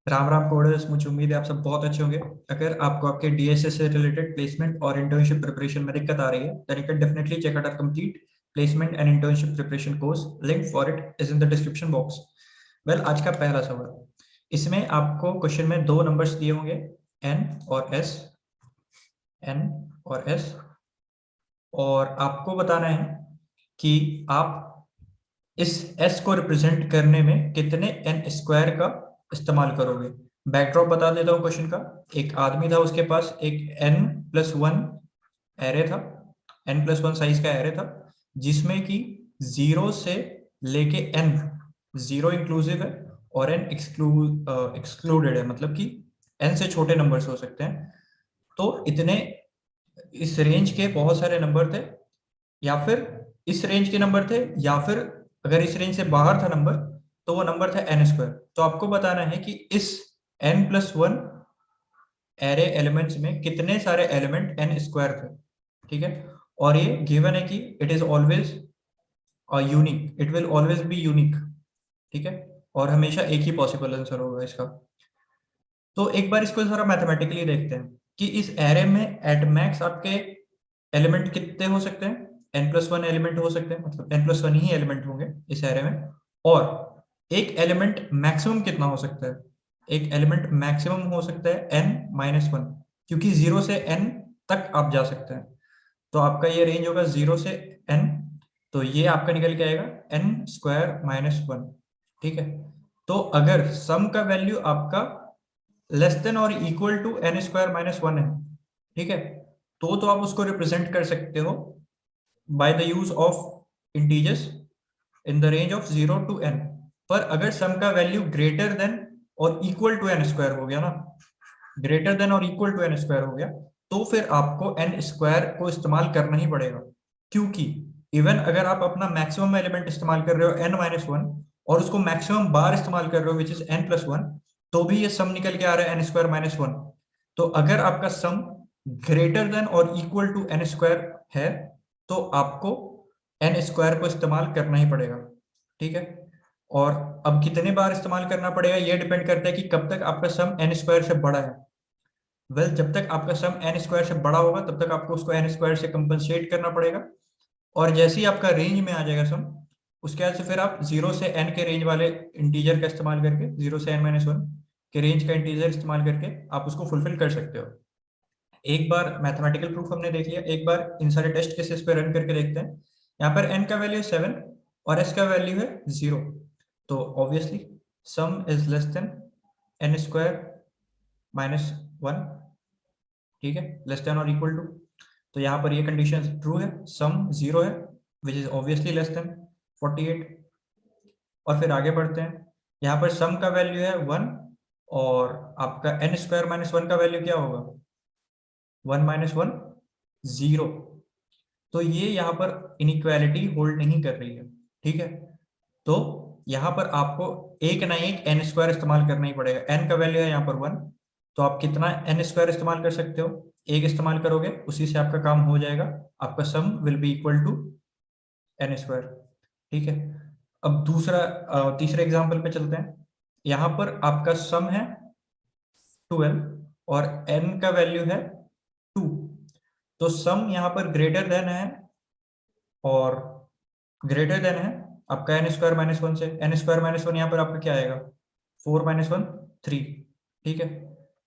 Ram Ram coders, मुझे उम्मीद है आप सब बहुत अच्छे होंगे। अगर आपको आपके डीएसए से रिलेटेड प्लेसमेंट और इंटर्नशिप प्रिपरेशन में दिक्कत आ रही है, then you can definitely check out our complete placement and internship preparation course. Link for it is in the description box. Well, आज का पहला सवाल। इसमें आपको क्वेश्चन में दो नंबर्स दिए होंगे, एन और एस। एन और एस, और आपको बताना है कि आप इस एस को रिप्रेजेंट करने में कितने एन स्क्वायर का इस्तेमाल करोगे। बैकड्रॉप बता देता हूँ क्वेश्चन का। एक आदमी था, उसके पास एक n+1 एरे था, n+1 साइज का एरे था, जिसमें कि 0 से लेके n, 0 इंक्लूसिव है और n एक्सक्लूडेड है, मतलब कि n से छोटे नंबर्स हो सकते हैं। तो इतने इस रेंज के बहुत सारे नंबर थे, या फिर इस रेंज के नंबर थे, या फिर अगर इस रेंज से बाहर था नंबर, तो वो नंबर था एन स्क्वायर। तो आपको बताना है कि इस n+1 एरे एलिमेंट्स में कितने सारे एलिमेंट एन स्क्वायर थे। ठीक है, और ये गिवन है कि it is always unique, it will always be unique. ठीक है, और हमेशा एक ही पॉसिबल आंसर होगा इसका। तो एक बार इसको थोड़ा मैथमेटिकली देखते हैं कि इस एरे में एट मैक्स आपके एलिमेंट कितने हो सकते हैं। n+1 एलिमेंट हो सकते हैं, मतलब n+1 ही एलिमेंट होंगे इस एरे में। और एक एलिमेंट मैक्सिमम कितना हो सकता है? एक एलिमेंट मैक्सिमम हो सकता है n-1, क्योंकि 0 से n तक आप जा सकते हैं। तो आपका ये रेंज होगा 0 से n, तो ये आपका निकल के आएगा n²-1। ठीक है, तो अगर सम का वैल्यू आपका लेस देन और इक्वल टू n²-1 है, ठीक है, तो आप उसको रिप्रेजेंट कर सकते हो by the use of integers in the range of 0 to n। पर अगर सम का वैल्यू ग्रेटर देन और इक्वल टू n स्क्वायर हो गया ना, ग्रेटर देन और इक्वल टू n स्क्वायर हो गया, तो फिर आपको n स्क्वायर को इस्तेमाल करना ही पड़ेगा। क्योंकि इवन अगर आप अपना मैक्सिमम एलिमेंट इस्तेमाल कर रहे हो n-1 और उसको मैक्सिमम बार इस्तेमाल कर रहे हो विच इज n+1, तो भी ये सम निकल के आ रहा है n²-1। तो अगर आपका सम ग्रेटर देन और इक्वल टू n स्क्वायर है, तो आपको n स्क्वायर को इस्तेमाल करना ही पड़ेगा। ठीक है, और अब कितने बार इस्तेमाल करना पड़ेगा ये डिपेंड करता है कि कब तक आपका सम n स्क्वायर से बड़ा है। वेल, जब तक आपका सम n स्क्वायर से बड़ा होगा तब तक आपको उसको n स्क्वायर से कंपनसेट करना पड़ेगा। और जैसे ही आपका रेंज में आ जाएगा सम, उसके बाद से फिर आप 0 से n के रेंज वाले इंटीजर का इस्तेमाल करके, 0 से n-1 के रेंज का इंटीजर इस्तेमाल करके आप उसको फुलफिल कर सकते हो। एक बार मैथमेटिकल प्रूफ हमने देख लिया, एक बार इन सारे टेस्ट केसेस पे रन करके देखते हैं। यहाँ पर n का वैल्यू 7 और s का वैल्यू है 0, तो obviously some is less then n²-1। ठीक है, लेस देन और इक्वल टू, तो यहाँ पर ये कंडीशन ट्रू है, सम 0 है which is obviously less than 48। और फिर आगे बढ़ते हैं, यहाँ पर सम का वैल्यू है 1, और आपका n²-1 का वैल्यू क्या होगा? 1-1 0। तो ये यहाँ पर इनइक्वालिटी होल्ड नहीं कर रही है। ठीक है, तो यहाँ पर आपको एक ना एक n स्क्वायर इस्तेमाल करना ही पड़ेगा। n का वैल्यू है यहाँ पर 1, तो आप कितना n स्क्वायर इस्तेमाल कर सकते हो? एक इस्तेमाल करोगे, उसी से आपका काम हो जाएगा। आपका sum will be equal to n square. ठीक है, अब तीसरे एग्जाम्पल पे चलते हैं। यहाँ पर आपका सम है 12 और n का वैल्यू है 2। तो सम यहाँ पर ग्रेटर देन है, और ग्रेटर देन है आपका n²-1 से। n²-1 यहाँ पर आपका क्या आएगा? 4-1 3। ठीक है,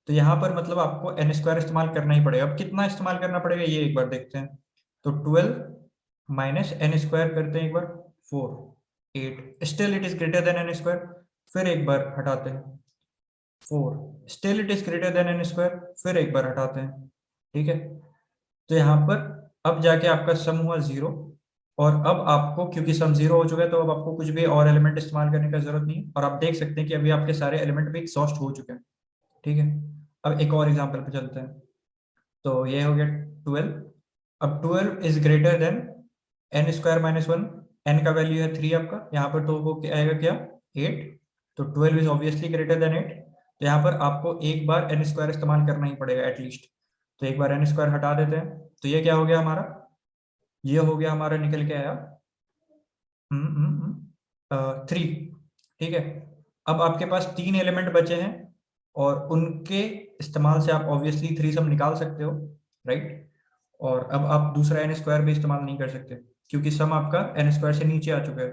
तो यहाँ पर मतलब आपको n स्क्वायर इस्तेमाल करना ही पड़ेगा। अब कितना इस्तेमाल करना पड़ेगा ये एक बार देखते हैं। तो 12 माइनस n स्क्वायर करते हैं एक बार, 4 8, still it is greater then n square. फिर एक बार हटाते हैं, 4, still it is greater then n square. फिर एक बार हटाते हैं। ठीक है, तो यहाँ पर अब जाके आपका सम हुआ 0, और अब आपको क्योंकि सम 0 हो चुका है, तो अब आपको कुछ भी और एलिमेंट इस्तेमाल करने का जरूरत नहीं है, और आप देख सकते हैं कि अभी आपके सारे एलिमेंट भी एग्जॉस्ट हो चुके हैं। ठीक है, अब एक और एग्जांपल पे चलते हैं। तो ये हो गया 12। अब 12 is greater then n²-1। n का वैल्यू है 3 आपका यहाँ पर, तो वो क्या आएगा, क्या 8। तो 12 इज ऑब्वियसली ग्रेटर देन 8। तो यहाँ पर आपको एक बार n स्क्वायर इस्तेमाल करना ही पड़ेगा एटलीस्ट। तो एक बार n स्क्वायर हटा देते हैं, तो ये क्या हो गया हमारा? ये हो गया हमारा, निकल के आया 3। ठीक है, अब आपके पास 3 एलिमेंट बचे हैं और उनके इस्तेमाल से आप ऑब्वियसली थ्री सम निकाल सकते हो, राइट। और अब आप दूसरा एन स्क्वायर भी इस्तेमाल नहीं कर सकते क्योंकि सम आपका एन स्क्वायर से नीचे आ चुका है,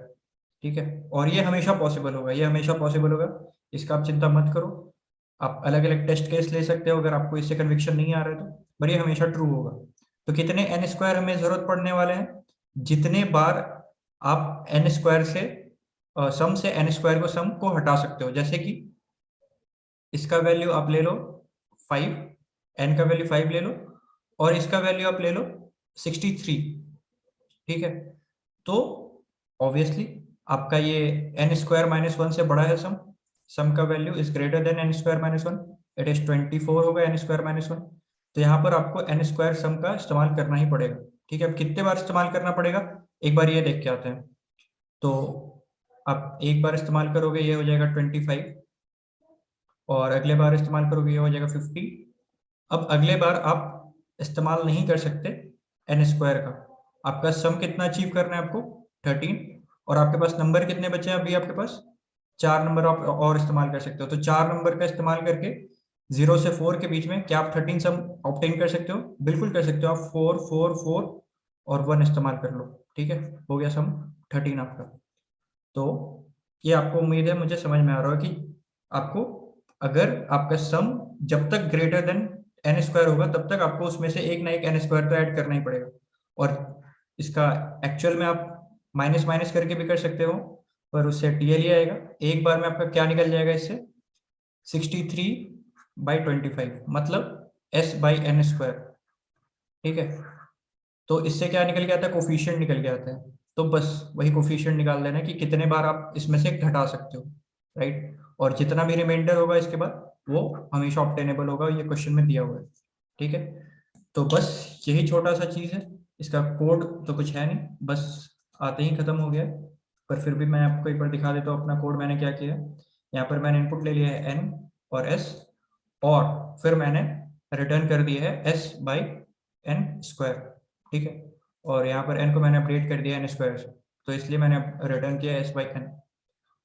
ठीक है। और ये हमेशा पॉसिबल होगा, ये हमेशा पॉसिबल होगा, इसका आप चिंता मत करो। आप अलग अलग टेस्ट केस ले सकते हो अगर आपको इससे कन्विक्शन नहीं आ रहा है तो, पर ये हमेशा ट्रू होगा। तो कितने एन स्क्वायर हमें जरूरत पड़ने वाले हैं? जितने बार आप एन स्क्वायर से सम से एन स्क्वायर को सम को हटा सकते हो, जैसे कि इसका वैल्यू आप ले लो 5, एन का वैल्यू 5 ले लो, और इसका वैल्यू आप ले लो 63, ठीक है। तो ऑब्वियसली आपका ये एन स्क्वायर माइनस वन से बड़ा है सम, सम का value is greater than n square minus one, it is 24 होगा एन स्क्वायर माइनस वन। तो यहाँ पर आपको एन स्क्वायर सम का इस्तेमाल करना ही पड़ेगा, ठीक है। अब कितने बार इस्तेमाल करना पड़ेगा, एक बार ये देख के आते हैं। तो आप एक बार इस्तेमाल करोगे ये हो जाएगा 25, और अगले बार इस्तेमाल करोगे ये हो जाएगा 50। अब अगले बार आप इस्तेमाल नहीं कर सकते एन स्क्वायर का, आपका सम कितना अचीव करना है आपको 13, और आपके पास नंबर कितने बचे हैं अभी आपके पास, 4 नंबर आप और इस्तेमाल कर सकते हो। तो 4 नंबर का इस्तेमाल करके 0 से 4 के बीच में क्या आप 13 सम ऑब्टेन कर सकते हो? बिल्कुल कर सकते हो आप, 4 4 4 और 1 इस्तेमाल कर लो, ठीक है। हो गया सम 13 आपका। तो ये आपको उम्मीद है मुझे समझ में आ रहा है कि आपको अगर आपका सम जब तक ग्रेटर देन एन स्क्वायर होगा तब तक आपको उसमें से एक ना एक एन स्क्वायर तो ऐड करना ही पड़ेगा। और इसका एक्चुअल में आप माइनस माइनस करके भी कर सकते हो, पर उससे टीएल ही आएगा। एक बार में आपका क्या निकल जाएगा इससे, 63/25, मतलब एस बाई एन स्क्वायर, ठीक है। तो इससे क्या निकल के आता है, कोफिशिएंट निकल के आता है। तो बस वही कोफिशिएंट निकाल देना कि कितने बार आप इसमें से घटा सकते हो, राइट। और जितना भी रिमाइंडर होगा इसके बाद वो हमेशा ऑब्टेनेबल होगा, ये क्वेश्चन में दिया हुआ है, ठीक है। तो बस यही छोटा सा चीज है, इसका कोड तो कुछ है नहीं, बस आते ही खत्म हो गया। पर फिर भी मैं आपको एक बार दिखा देता हूँ अपना कोड मैंने क्या किया है। यहाँ पर मैंने इनपुट ले लिया है एन और एस, और फिर मैंने रिटर्न कर दिया है एस बाई एन स्क्वायर, ठीक है। और यहाँ पर एन को मैंने अपडेट कर दिया एन स्क्वायर से, तो इसलिए मैंने रिटर्न किया एस बाई एन,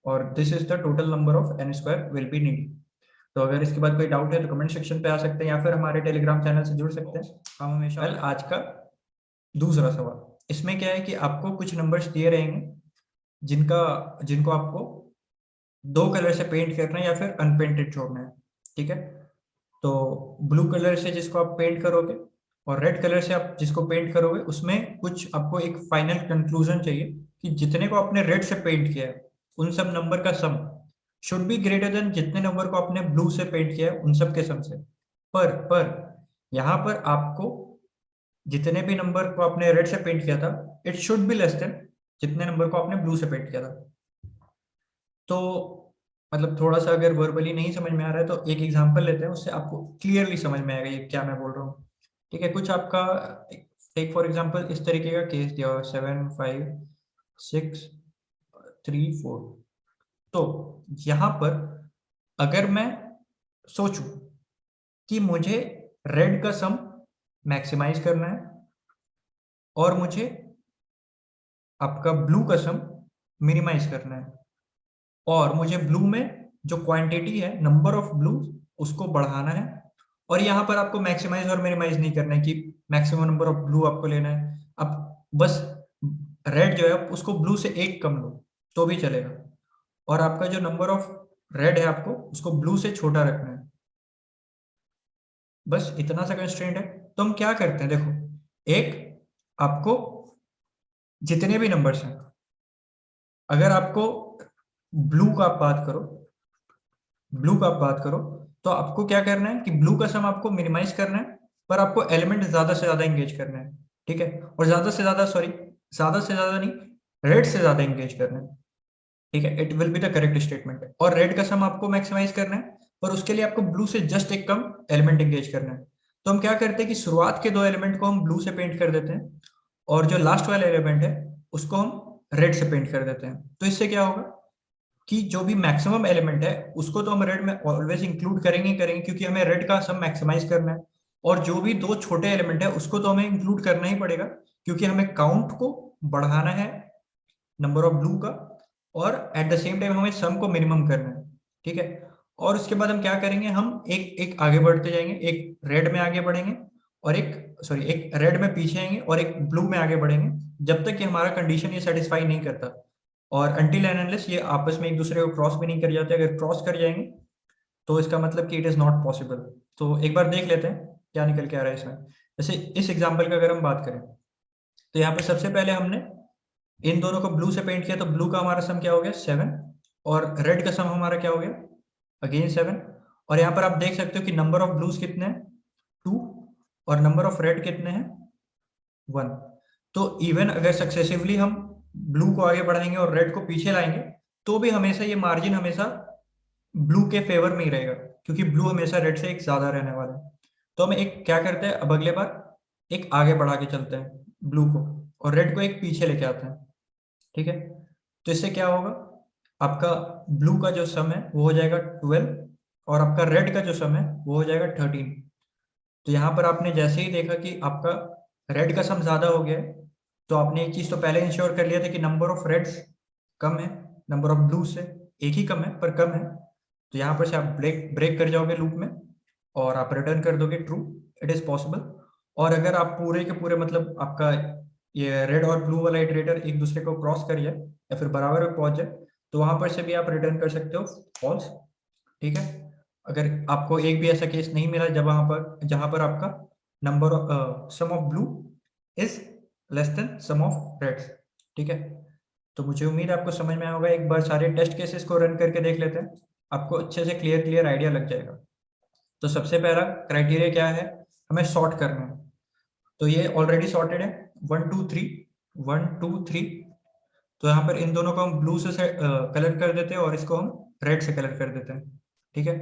और this is the total number of n square will be needed. तो अगर इसके बाद कोई डाउट है तो कमेंट सेक्शन पे आ सकते हैं या फिर हमारे टेलीग्राम चैनल से जुड़ सकते हैं, हम हमेशा। आज का दूसरा सवाल, इसमें क्या है कि आपको कुछ नंबर्स दिए रहेंगे जिनका जिनको आपको दो कलर से पेंट करना है या फिर अनपेंटेड छोड़ना है, ठीक है। तो ब्लू कलर से जिसको आप पेंट करोगे और रेड कलर से आप जिसको पेंट करोगे, उसमें कुछ आपको एक फाइनल कंक्लूजन चाहिए कि जितने को आपने रेड से पेंट किया है उन सब नंबर का sum should be greater than जितने नंबर को आपने ब्लू से पेंट किया है उन सब के सम से। पर यहाँ पर आपको जितने भी नंबर को आपने रेड से पेंट किया था it should be less than जितने नंबर को आपने ब्लू से पेंट किया था। तो मतलब थोड़ा सा अगर वर्बली नहीं समझ में आ रहा है तो एक एग्जांपल लेते हैं, उससे आपको क्लियरली समझ में आएगा ये क्या मैं बोल रहा हूँ, ठीक है। कुछ आपका टेक फॉर एग्जांपल इस तरीके का केस दिया हुआ 7 5 6 3 4। तो यहाँ पर अगर मैं सोचूं कि मुझे रेड का सम मैक्सिमाइज करना है और मुझे आपका ब्लू का सम मिनिमाइज करना है, और मुझे ब्लू में जो क्वांटिटी है नंबर ऑफ ब्लू उसको बढ़ाना है, और यहाँ पर आपको मैक्सिमाइज और मिनिमाइज नहीं करना है कि मैक्सिमम नंबर ऑफ ब्लू आपको लेना है, आप बस रेड जो है उसको ब्लू से एक कम लो तो भी चलेगा, और आपका जो नंबर ऑफ रेड है आपको उसको ब्लू से छोटा रखना है। बस इतना सा कंस्ट्रेंट है। तो हम क्या करते हैं, देखो, एक आपको जितने भी नंबर्स हैं, अगर आपको ब्लू का आप बात करो, ब्लू का आप बात करो, तो आपको क्या करना है कि ब्लू का सम आपको मिनिमाइज करना है, पर आपको एलिमेंट ज्यादा से ज्यादा एंगेज करना है, ठीक है। और ज्यादा से ज्यादा, सॉरी, ज्यादा से ज्यादा नहीं, रेड से ज्यादा एंगेज करना है, ठीक है। It will be the correct statement. और रेड का सम आपको मैक्सिमाइज करना है, पर उसके लिए आपको ब्लू से जस्ट एक कम एलिमेंट एंगेज करना है। तो हम क्या करते हैं कि शुरुआत के दो एलिमेंट को हम ब्लू से पेंट कर देते हैं, और जो लास्ट वाला एलिमेंट है उसको हम रेड से पेंट कर देते हैं। तो इससे क्या होगा कि जो भी मैक्सिमम एलिमेंट है उसको तो हम रेड में ऑलवेज इंक्लूड करेंगे ही करेंगे, क्योंकि हमें रेड का सम मैक्सिमाइज करना है। और जो भी दो छोटे एलिमेंट है उसको तो हमें इंक्लूड करना ही पड़ेगा, क्योंकि हमें काउंट को बढ़ाना है नंबर ऑफ ब्लू का, और एट द सेम टाइम हमें सम को मिनिमम करना है, ठीक है। और उसके बाद हम क्या करेंगे, हम एक एक आगे बढ़ते जाएंगे, एक रेड में आगे बढ़ेंगे और एक रेड में पीछे आएंगे और एक ब्लू में आगे बढ़ेंगे, जब तक कि हमारा कंडीशन ये सेटिस्फाई नहीं करता। और अनटिल एंड अनलेस ये आपस में एक दूसरे को क्रॉस भी नहीं कर जाते। अगर क्रॉस कर जाएंगे तो इसका मतलब कि इट इज नॉट पॉसिबल। तो एक बार देख लेते हैं क्या निकल के आ रहा है इसमें। जैसे इस एग्जाम्पल का अगर हम बात करें, तो यहाँ पे सबसे पहले हमने इन दोनों को ब्लू से पेंट किया, तो ब्लू का हमारा सम क्या हो गया 7, और रेड का सम हमारा क्या हो गया अगेन 7। और यहाँ पर आप देख सकते हो कि नंबर ऑफ ब्लूज कितने हैं 2, और नंबर ऑफ रेड कितने हैं 1। तो इवन अगर सक्सेसिवली हम ब्लू को आगे बढ़ाएंगे और रेड को पीछे लाएंगे, तो भी हमेशा ये मार्जिन हमेशा ब्लू के फेवर में ही रहेगा, क्योंकि ब्लू हमेशा रेड से एक ज्यादा रहने वाला है। तो हम एक क्या करते हैं, अब अगले बार एक आगे बढ़ा के चलते हैं ब्लू को, और रेड को एक पीछे लेके आते हैं। ठीक है, तो इससे क्या होगा, आपका ब्लू का जो सम है वो हो जाएगा 12, और आपका रेड का जो सम है वो हो जाएगा 13। तो यहाँ पर आपने जैसे ही देखा कि आपका रेड का सम ज्यादा हो गया है, तो आपने एक चीज तो पहले इंश्योर कर लिया था कि नंबर ऑफ रेड्स कम है नंबर ऑफ ब्लू से, एक ही कम है पर कम है। तो यहाँ पर से आप ब्रेक ब्रेक कर जाओगे लूप में, और आप रिटर्न कर दोगे ट्रू, इट इज पॉसिबल। और अगर आप पूरे के पूरे मतलब आपका ये रेड और ब्लू वाला इटरेटर एक दूसरे को क्रॉस कर जाए या फिर बराबर में पहुंच जाए, तो वहां पर से भी आप रिटर्न कर सकते हो फॉल्स। ठीक है, अगर आपको एक भी ऐसा केस नहीं मिला जहां पर आपका number sum of blue is less than sum of reds. ठीक है, तो मुझे उम्मीद है आपको समझ में होगा। एक बार सारे टेस्ट केसेस को रन करके देख लेते हैं, आपको अच्छे से क्लियर आइडिया लग जाएगा। तो सबसे पहला क्राइटेरिया क्या है, हमें सॉर्ट करना है। तो ये ऑलरेडी सॉर्टेड है 1 2 3 1 2 3। तो यहाँ पर इन दोनों को हम ब्लू से कलर कर देते हैं और इसको हम रेड से कलर कर देते हैं। ठीक है,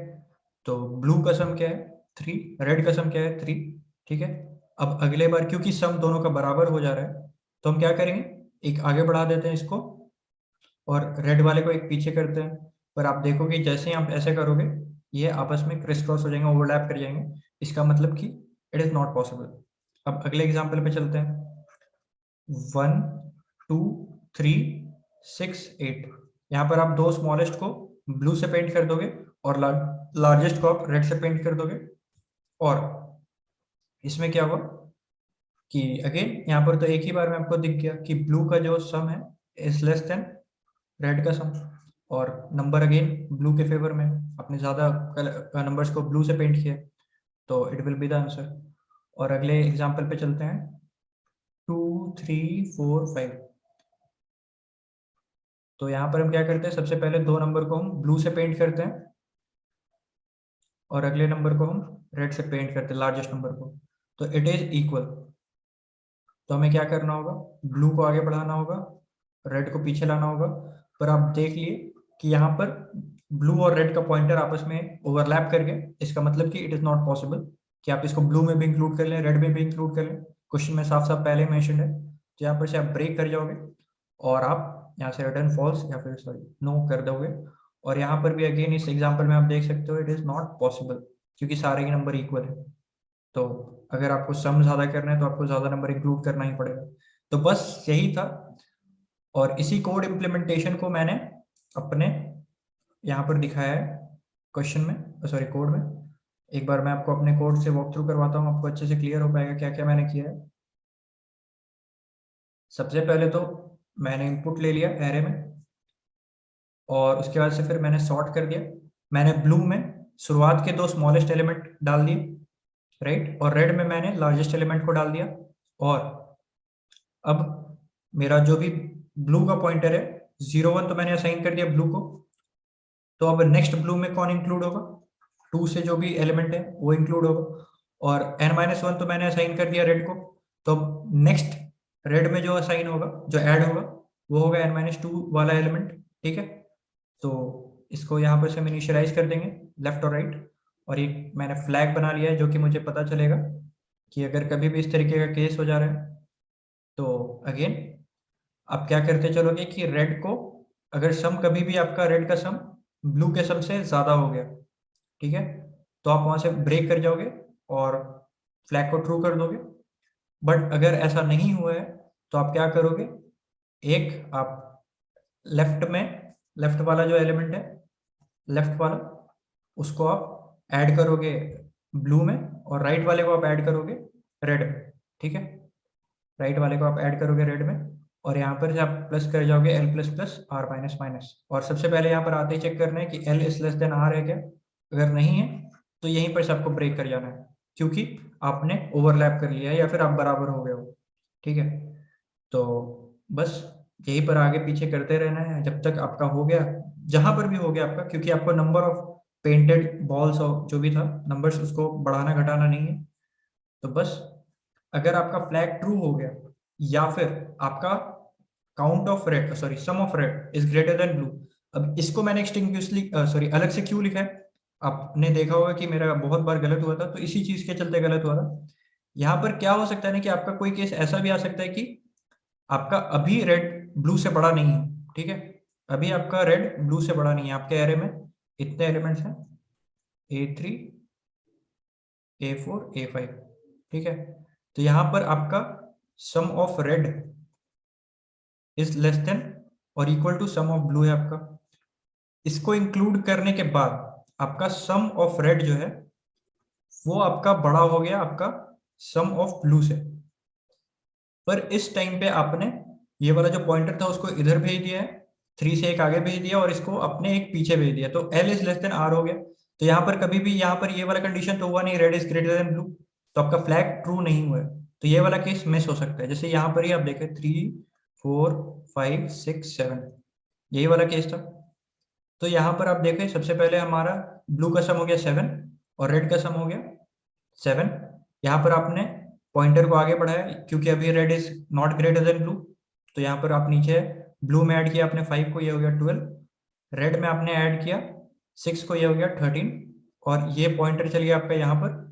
तो ब्लू का सम क्या है 3, रेड का सम क्या है 3। ठीक है, अब अगले बार क्योंकि सम दोनों का बराबर हो जा रहा है, तो हम क्या करेंगे, एक आगे बढ़ा देते हैं इसको और रेड वाले को एक पीछे करते हैं। पर आप देखोगे जैसे ही आप ऐसे करोगे, ये आपस में क्रिस क्रॉस हो जाएंगे, ओवरलैप कर जाएंगे। इसका मतलब कि इट इज नॉट पॉसिबल। अब अगले एग्जाम्पल पे चलते हैं। 1 2 3 6 8, यहाँ पर आप दो स्मॉलेस्ट को ब्लू से पेंट कर दोगे और लार्जेस्ट को आप रेड से पेंट कर दोगे। और इसमें क्या होगा कि अगेन यहाँ पर तो एक ही बार में आपको दिख गया कि ब्लू का जो सम है इज लेस देन रेड का सम, और नंबर अगेन ब्लू के फेवर में, आपने ज्यादा नंबर्स को ब्लू से पेंट किया, तो it will be the answer. और अगले एग्जांपल पे चलते हैं 2 3 4 5। तो यहाँ पर हम क्या करते हैं, सबसे पहले दो नंबर को हम ब्लू से पेंट करते हैं और अगले नंबर को हम रेड से पेंट करते हैं, लार्जेस्ट नंबर को। तो इट इज इक्वल। तो हमें क्या करना होगा, ब्लू को आगे बढ़ाना होगा, रेड को पीछे लाना होगा। पर आप देख लिए कि यहाँ पर ब्लू और रेड का पॉइंटर आपस में ओवरलैप कर गए। इसका मतलब कि इट इज नॉट पॉसिबल कि आप इसको ब्लू में भी इंक्लूड कर लें, रेड में भी इंक्लूड कर लें। क्वेश्चन में साफ साफ पहले मेंशन है। तो यहाँ पर से आप ब्रेक कर जाओगे और आप यहाँ से रिटर्न फॉल्स या फिर सॉरी नो कर दोगे। और यहाँ पर भी अगेन इस एग्जाम्पल में आप देख सकते हो इट इज नॉट पॉसिबल, क्योंकि सारे ही नंबर इक्वल है। तो अगर आपको सम ज्यादा करना है तो आपको ज्यादा नंबर इंक्लूड करना ही पड़ेगा। तो बस यही था, और इसी कोड इम्प्लीमेंटेशन को मैंने अपने यहाँ पर दिखाया है क्वेश्चन में, सॉरी कोड में। एक बार मैं आपको अपने कोड से वॉक थ्रू करवाता हूँ, आपको अच्छे से क्लियर हो पाएगा क्या क्या मैंने किया है। सबसे पहले तो मैंने इनपुट ले लिया एरे में, और उसके बाद से फिर मैंने सॉर्ट कर दिया। मैंने ब्लू में शुरुआत के दो स्मॉलेस्ट एलिमेंट डाल दिए, राइट, और रेड में मैंने लार्जेस्ट एलिमेंट को डाल दिया। और अब मेरा जो भी ब्लू का पॉइंटर है 0 1 तो मैंने असाइन कर दिया ब्लू को। तो अब नेक्स्ट ब्लू में कौन इंक्लूड होगा, 2 से जो भी एलिमेंट है वो इंक्लूड होगा। और n-1 तो मैंने असाइन कर दिया रेड को। तो नेक्स्ट रेड में जो असाइन होगा, जो ऐड होगा, वो होगा n-2 वाला एलिमेंट। ठीक है, तो इसको यहाँ पर से हम इनिशियलाइज कर देंगे लेफ्ट और राइट। और एक मैंने फ्लैग बना लिया है जो कि मुझे पता चलेगा कि अगर कभी भी इस तरीके का केस हो जा रहा है, तो अगेन आप क्या करते चलोगे कि रेड को, अगर सम कभी भी आपका रेड का सम ब्लू के सम से ज्यादा हो गया, ठीक है, तो आप वहां से ब्रेक कर जाओगे और फ्लैग को ट्रू कर दोगे। बट अगर ऐसा नहीं हुआ है तो आप क्या करोगे, एक आप लेफ्ट में, लेफ्ट वाला जो एलिमेंट है, लेफ्ट वाला उसको आप ऐड करोगे ब्लू में, और राइट वाले को आप ऐड करोगे रेड में, ठीक है। राइट वाले को आप ऐड करोगे रेड में, और यहाँ पर आप प्लस कर जाओगे l plus plus r minus minus, और सबसे पहले यहाँ पर आते ही चेक करना है कि l is less than r है क्या। अगर नहीं है तो यहीं पर से आपको ब्रेक कर जाना है, क्योंकि आपने ओवरलैप कर लिया है या फिर आप बराबर हो गए हो, ठीक है। तो बस यहीं पर आगे पीछे करते रहना है जब तक आपका हो गया, जहां पर भी हो गया आपका, क्योंकि आपको नंबर ऑफ पेंटेड बॉल्स और जो भी था नंबर्स उसको बढ़ाना घटाना नहीं है। तो बस अगर आपका फ्लैग ट्रू हो गया, या फिर आपका count of red sorry sum of red is greater than blue. अब इसको मैंने एक्सटिंग्विशली सॉरी अलग से क्यों लिखा है, आपने देखा होगा कि मेरा बहुत बार गलत हुआ था, तो इसी चीज के चलते गलत हुआ था। यहाँ पर क्या हो सकता है ना कि आपका कोई केस ऐसा भी आ सकता है कि आपका अभी रेड ब्लू से बड़ा नहीं है, ठीक है। अभी आपका रेड ब्लू से बड़ा नहीं है, आपके एरे में इतने एलिमेंट्स हैं A3 A4 A5, ठीक है। तो यहाँ पर आपका sum of red is less than और equal to sum of blue है आपका। इसको इंक्लूड करने के बाद आपका सम ऑफ रेड जो है वो आपका बड़ा हो गया आपका सम ऑफ ब्लू से। पर इस टाइम पे आपने ये वाला जो पॉइंटर था उसको इधर भेज दिया है, 3 से एक आगे भेज दिया, और इसको अपने एक पीछे भेज दिया, तो l is less than r हो गया। तो यहाँ पर कभी भी यहाँ पर ये वाला कंडीशन तो हुआ नहीं, red is greater than blue, तो आपका फ्लैग ट्रू नहीं हुआ है। तो ये वाला केस मिस हो सकता है, जैसे यहाँ पर ही आप देखें 3 4 5 6 7, यही वाला केस था। तो यहाँ पर आप देखें सबसे पहले हमारा ब्लू का सम हो गया 7 और रेड का सम हो गया 7। यहाँ पर आपने पॉइंटर को आगे बढ़ाया क्योंकि अभी red is not greater than blue, तो यहाँ पर आप नीचे ब्लू में ऐड किया आपने 5 को, ये हो गया 12। रेड में आपने ऐड किया 6 को, ये हो गया 13। और ये पॉइंटर चल गया आपका यहाँ पर,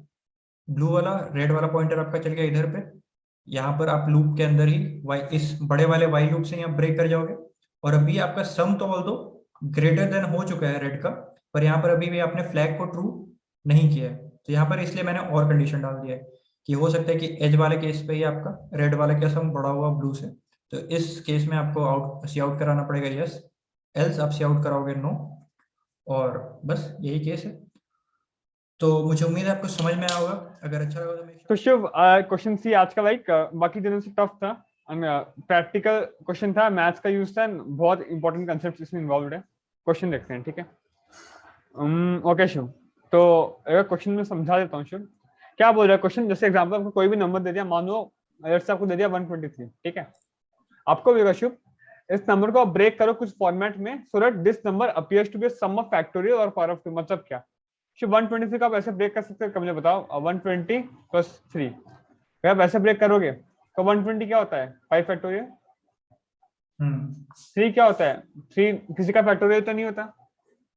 ब्लू वाला रेड वाला पॉइंटर आपका चल गया इधर पे। यहाँ पर आप लूप के अंदर ही वाई इस बड़े वाले वाई लूप से यहाँ ब्रेक कर जाओगे, और अभी आपका सम तो ऑल्दो ग्रेटर देन हो चुका है रेड का, पर यहाँ पर अभी भी आपने फ्लैग को ट्रू नहीं किया है। तो यहाँ पर इसलिए मैंने और कंडीशन डाल दिया है कि हो सकता है कि एज वाले केस पे ही आपका रेड वाला का सम बड़ा हुआ ब्लू से, तो इस केस में आपको सी आउट कराना पड़ेगा यस, एल्स आप सी आउट कराओगे नो, और बस यही केस है। तो मुझे उम्मीद है आपको समझ में आया होगा, अगर अच्छा लगा तो तो शिव क्वेश्चन सी आज का लाइक बाकी दिनों से टफ था, प्रैक्टिकल क्वेश्चन था, मैथ्स का यूज था, बहुत इंपॉर्टेंट कंसेप्ट इसमें इन्वॉल्व है। क्वेश्चन देखते हैं, ठीक है। ओके शिव, तो अगर क्वेश्चन में समझा देता हूँ। शिव क्या बोल रहा है क्वेश्चन, जैसे एग्जांपल आपको कोई भी नंबर दे दिया, मान लो आपको दे दिया 123, ठीक है। आपको भी शिव इस नंबर को ब्रेक करो कुछ फॉर्मेट में so that this number appears to be sum of factorial और पावर ऑफ 2। मतलब क्या शिव 123 को आप ऐसे ब्रेक कर सकते हो, मुझे बताओ 120 + 3, अगर आप ऐसे ब्रेक करोगे तो 120 क्या होता है 5 फैक्टोरियल। 3 क्या होता है 3 किसी का फैक्टोरियल तो नहीं होता,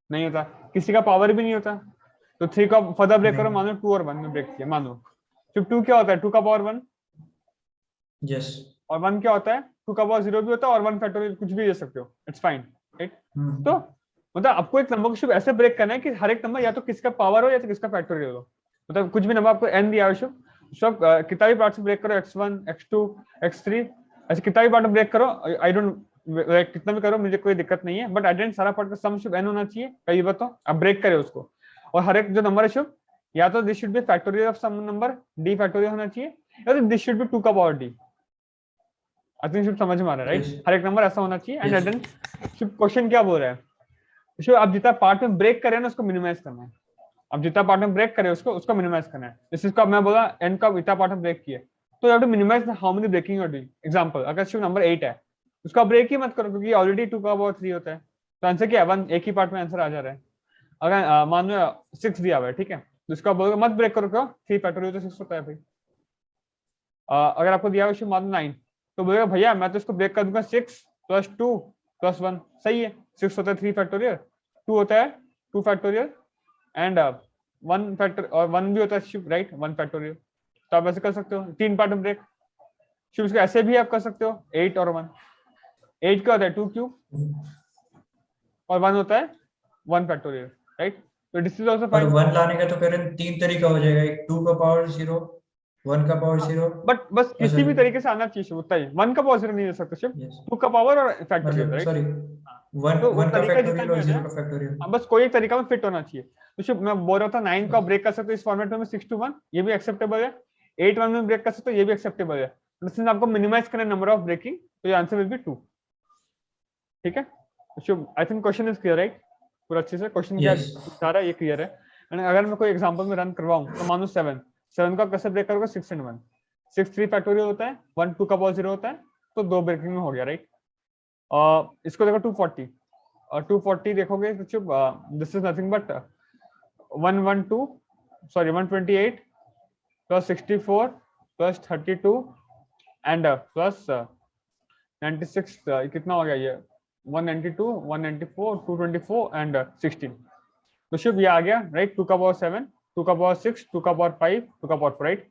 नहीं होता, किसी का पावर भी नहीं होता। तो 3 का फर्दर ब्रेक करो, मान लो 2 और 1 में ब्रेक किया, मान लो। फिर 2 क्या होता है 2 का पावर 1, यस, और 1 क्या होता है 2 का पावर 0 भी होता है, और 1 फैक्टोरियल कुछ भी दे सकते हो, इट्स फाइन, राइट। तो मतलब आपको एक नंबर को सिर्फ ऐसे ब्रेक करना है कि हर एक नंबर या तो किसका पावर हो या तो किसका फैक्टोरियल हो। मतलब कुछ भी नंबर आपको n दिया है सब कितना भी पार्ट से ब्रेक करो, x1 x2 x3, ऐसे कितना भी पार्ट में ब्रेक करो, आई डोंट कितना भी करो मुझे कोई दिक्कत नहीं है, बट एट द एंड सारा पार्ट का सम शुड n होना चाहिए। कई बार तो आप ब्रेक करे उसको, और हर एक जो नंबर है शुभ या तो this should be factorial of some number d factorial होना चाहिए, या तो दिस शुड बी 2 का power d। I think Shubh समझ में आ रहा है, राइट। हर एक नंबर ऐसा होना चाहिए। And at the end Shubh question क्या बोल रहा है, आप जितना पार्ट में ब्रेक करें ना उसको मिनिमाइज करना है। अब जितना पार्ट में ब्रेक करे उसको मिनिमाइज करना है। इस चीज को मैं बोला n का इतना पार्ट में ब्रेक किया, तो you have to minimize how many breaking you are doing. Example अगर शिव नंबर 8 है उसका ब्रेक ही मत करो, क्योंकि ऑलरेडी 2 का पावर 3 होता है, तो आंसर क्या है 1, एक ही पार्ट में आंसर आ जा रहा है। अगर मान लो 6 दिया हुआ है, ठीक है, तो इसका बोलोगे मत ब्रेक करो, क्यों 3 फैक्टोरियल तो 6 होता है भाई। अगर आपको दिया हुआ शिव मान लो 9, तो बोलेगा भैया मैं तो इसको ब्रेक कर दूंगा 6 + 2 + 1, सही है। 6 होता है 3 फैक्टोरियल, 2 होता है 2 फैक्टोरियल, एंड 1 फैक्टर और 1 भी होता है शिव, राइट 1 फैक्टोरियल। तो आप ऐसे कर सकते हो 3 पार्ट में ब्रेक। शिव इसको ऐसे भी आप कर सकते हो 8 और 1। 8 क्या होता है 2 क्यूब, और 1 होता है 1 फैक्टोरियल, राइट। तो दिस इज आल्सो फाइन। 1 लाने का तो करें 3 तरीका हो जाएगा, एक 2 का पावर 0, 1 का पावर 0, बट बस किसी भी तरीके से आना चाहिए शिव, उतना ही। 1 का पावर 0 नहीं दे सकते शिव, 2 का पावर और फैक्टोरियल, मतलब राइट। सॉरी वन तो वो वन का तरीका जितना फैक्टोरियल भी और हो जीरो जाए, का फैक्टोरियल। बस कोई एक तरीका में फिट होना चाहिए। तो शुभ मैं बोल रहा था 9 का ब्रेक कर सकते हो इस फॉर्मेट में 6 to 1, ये भी एक्सेप्टेबल है। 8 1 में ब्रेक कर सकते हो, ये भी एक्सेप्टेबल है। सिंस आपको मिनिमाइज करना नंबर ऑफ ब्रेकिंग, तो ये आंसर विल बी 2। ठीक है Shubh, I think question is clear right, पूरा अच्छे से क्वेश्चन क्या यस सारा ये क्लियर है। एंड अगर मैं कोई एग्जांपल में रन करवाऊं तो मान लो 7 का कैसे ब्रेक करोगे, 6 and 1, 6 3 फैक्टोरियल होता है, 1 2 का पावर 0 होता है, तो 2 ब्रेकिंग में हो गया राइट। इसको देखो 240, और 240 देखोगे तो Shubh this is nothing but 112 sorry 128 plus 64 plus 32 and plus 96, कितना हो गया ये 192 194 224 एंड 16। तो शुभ ये आ गया राइट, 2 का पावर 7 2 का पावर 6 2 का पावर 5 2 का पावर 4 राइट।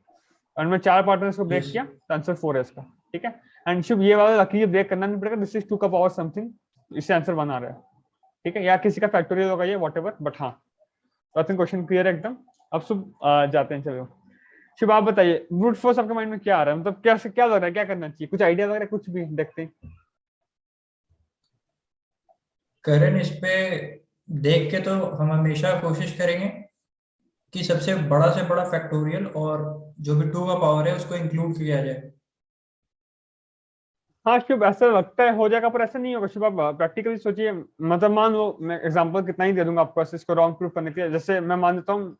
और मैं 4 पार्टनर्स को ब्रेक Yes. किया तो आंसर 4 है इसका। ठीक है एंड शुभ ये वाला लकीली ब्रेक करना नहीं पड़ेगा, दिस इज 2 का पावर समथिंग, इससे आंसर 1 आ रहा है। ठीक है, या किसी का फैक्टोरियल होगा ये व्हाटएवर, बट हाँ आई थिंक क्वेश्चन क्लियर है एकदम। अब शुभ जाते हैं, चलो शुभ आप बताइए ब्रूट फोर्स आपके माइंड में क्या आ रहा है, मतलब क्या लग रहा है, क्या करना चाहिए, कुछ आइडिया लग रहा है, कुछ भी देखते हैं। करण, इस पे देख के तो हम हमेशा कोशिश करेंगे कि सबसे बड़ा से बड़ा फैक्टोरियल और जो भी 2 का पावर है उसको इंक्लूड किया जाए। हाँ शुभ ऐसा लगता है हो जाएगा, पर ऐसा नहीं होगा शुभ, आप प्रैक्टिकली सोचिए। मतलब मान लो मैं एग्जांपल कितना ही दे दूंगा आपको इसको रॉन्ग प्रूफ करने के लिए। जैसे मैं मान लेता हूँ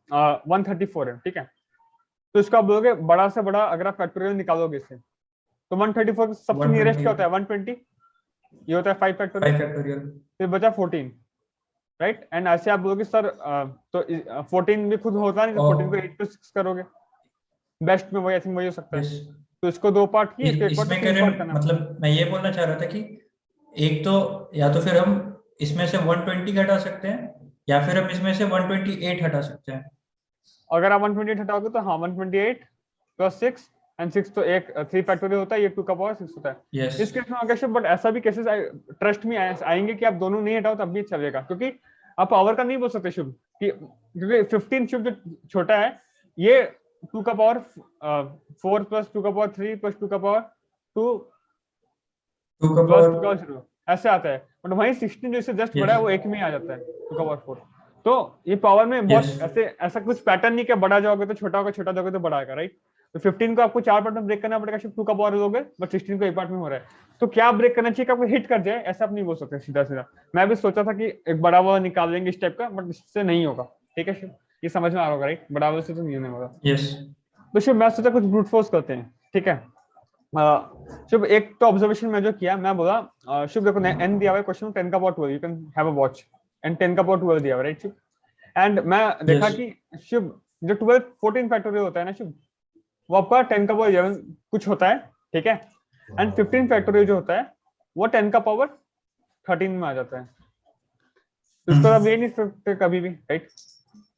134 है, ठीक है, तो इसको आप बोलोगे बड़ा से बड़ा अगर आप फैक्टोरियल निकालोगे इससे, तो 134 सबसे नियरेस्ट क्या होता है 120, ये होता है 5 फैक्टोरियल, 5 फैक्टोरियल। फिर बचा 14 राइट। एंड ऐसे आप बोलोगे सर तो 14 भी खुद होता नहीं, तो 14 को 8 to 6 करोगे, बेस्ट में वही आई थिंक वही हो सकता है। यस, तो इसको 2 पार्ट किए, इसको 1 पार्ट, इसमें 3 करण पार्ट करना। मतलब मैं ये बोलना चाह रहा था कि एक तो या तो फिर हम इसमें से 120 हटा सकते हैं या फिर हम इसमें से 128 हटा सकते हैं। अगर आप 128 हटाओगे तो हाँ 128 प्लस 6 एंड 6 तो एक 3 फैक्टोरियल होता है, ये 2 का पावर 6 होता है। यस, इस केस में अगर बट ऐसा भी केसेस ट्रस्ट में आएंगे कि आप दोनों नहीं हटाओ तब भी चलेगा, क्योंकि आप पावर का नहीं बोल सकते शुभ कि, क्योंकि 15 शुभ जो छोटा है ये 2 का पावर 4 प्लस 2 का पावर 3 प्लस 2 का पावर 2 2 का प्लस 2 का पावर। 0 ऐसे आता है। बट वहीं 16 जो इससे जस्ट बड़ा यस, है वो एक में ही आ जाता है 2 का पावर 4। तो ये पावर में यस, बहुत ऐसा कुछ पैटर्न नहीं कि बड़ा जाओगे तो छोटा होगा, छोटा जाओगे तो बड़ा आएगा राइट। तो 15 को आपको 4 पार्ट में ब्रेक करना पड़ेगा, सिर्फ 2 का पावर लोगे, बट 16 को एक पार्ट में हो रहा है। तो क्या ब्रेक करना चाहिए कि आपको हिट कर जाए, ऐसा आप नहीं बोल सकते सीधा सीधा। मैं भी सोचा था कि एक बड़ा वाला निकाल लेंगे इस टाइप का, बट इससे नहीं होगा। ठीक है शिव, ये समझ में आ रहा होगा राइट, बड़ा वाले से तो नहीं होगा। यस, तो शिव मैं सोचा कुछ ब्रूट फोर्स करते हैं। ठीक है शुभ, एक तो ऑब्जर्वेशन में जो किया मैं बोला शुभ देखो एन दिया हुआ है क्वेश्चन 10 का power 12 you can have a watch, and 10 का पावर 12 दिया हुआ राइट शुभ। एंड मैं देखा यस, कि शुभ जो 12 14 फैक्टोरियल होता है ना शुभ, वो आपका 10 का पावर 11 कुछ होता है, ठीक है। एंड 15 फैक्टोरियल जो होता है वो 10 का पावर 13 में आ जाता है। तो इसको आप ले नहीं सकते कभी भी राइट,